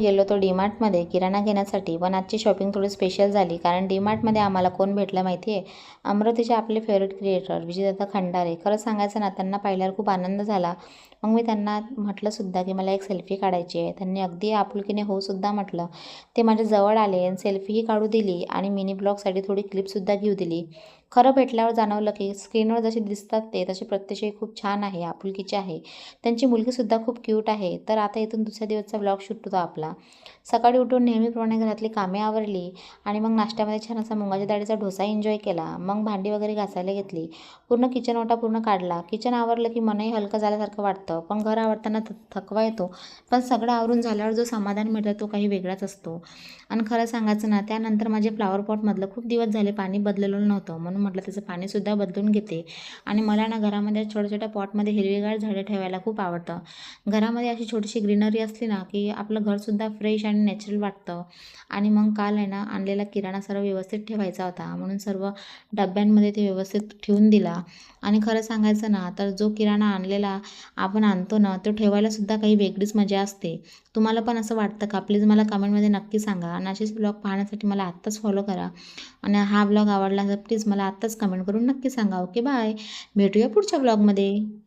गेलो होतो डीमार्टमध्ये किराणा घेण्यासाठी, पण आजची शॉपिंग थोडी स्पेशल झाली. कारण डीमार्टमध्ये आम्हाला कोण भेटलं माहिती आहे? अमरावतीचे आपले फेवरेट क्रिएटर विजयदादा खंडारे. खरं सांगायचं ना, त्यांना पाहिल्यावर खूप आनंद झाला. मग मी त्यांना म्हटलंसुद्धा की मला एक सेल्फी काढायची आहे. त्यांनी अगदी आपुलकीने होसुद्धा म्हटलं. ते माझ्या जवळ आले आणि सेल्फीही काढू दिली आणि मिनी ब्लॉगसाठी थोडी क्लिपसुद्धा घेऊ दिली. खरं भेटल्यावर जाणवलं की स्क्रीनवर जसे दिसतात ते तसे प्रत्यक्षही खूप छान आहे, आपुलकीचे आहे. त्यांची मुलगीसुद्धा खूप क्यूट आहे. तर आता इथून दुसऱ्या दिवसचा ब्लॉग शूट होता आपला. सकाळी उठून नेहमीप्रमाणे घरातली कामे आवरली आणि मग नाश्त्यामध्ये छान असा मुगाच्या डाळीचा डोसा एन्जॉय केला. मग भांडी वगैरे घासायला घेतली. पूर्ण किचन ओटा पूर्ण काढला. किचन आवरलं की मनही हलकं झाल्यासारखं वाटतं. पण घर आवरताना थकवा येतो. पण सगळं आवरून झाल्यावर जो समाधान मिळतं तो काही वेगळाच असतो. आणि खरं सांगायचं ना, त्यानंतर माझे फ्लॉवर पॉटमधलं खूप दिवस झाले पाणी बदललेलं नव्हतं. म्हणून म्हटलं त्याचं पाणीसुद्धा बदलून घेते. आणि मला ना घरामध्ये छोट्या छोट्या पॉटमध्ये हिरवीगार झाडे ठेवायला खूप आवडतं. घरामध्ये अशी छोटीशी ग्रीनरी असली ना की आपलं घरसुद्धा फ्रेश आणि नॅचरल वाटतं. आणि मग काल आहे ना, आणलेला किराणा सर्व व्यवस्थित ठेवायचा होता, म्हणून सर्व डब्यांमध्ये ते व्यवस्थित ठेवून दिला. आणि खरं सांगायचं ना, तर जो किराणा आणलेला आपण आणतो ना, तो ठेवायलासुद्धा काही वेगळीच मजा असते. तुम्हाला पण असं वाटतं का? प्लीज मला कमेंटमध्ये नक्की सांगा. आणि असेच ब्लॉग पाहण्यासाठी मला आत्ताच फॉलो करा. आणि हा ब्लॉग आवडला तर प्लीज मला आत्ताच कमेंट करून नक्की सांगा. Okay, bye. भेटूया पुढच्या ब्लॉगमध्ये.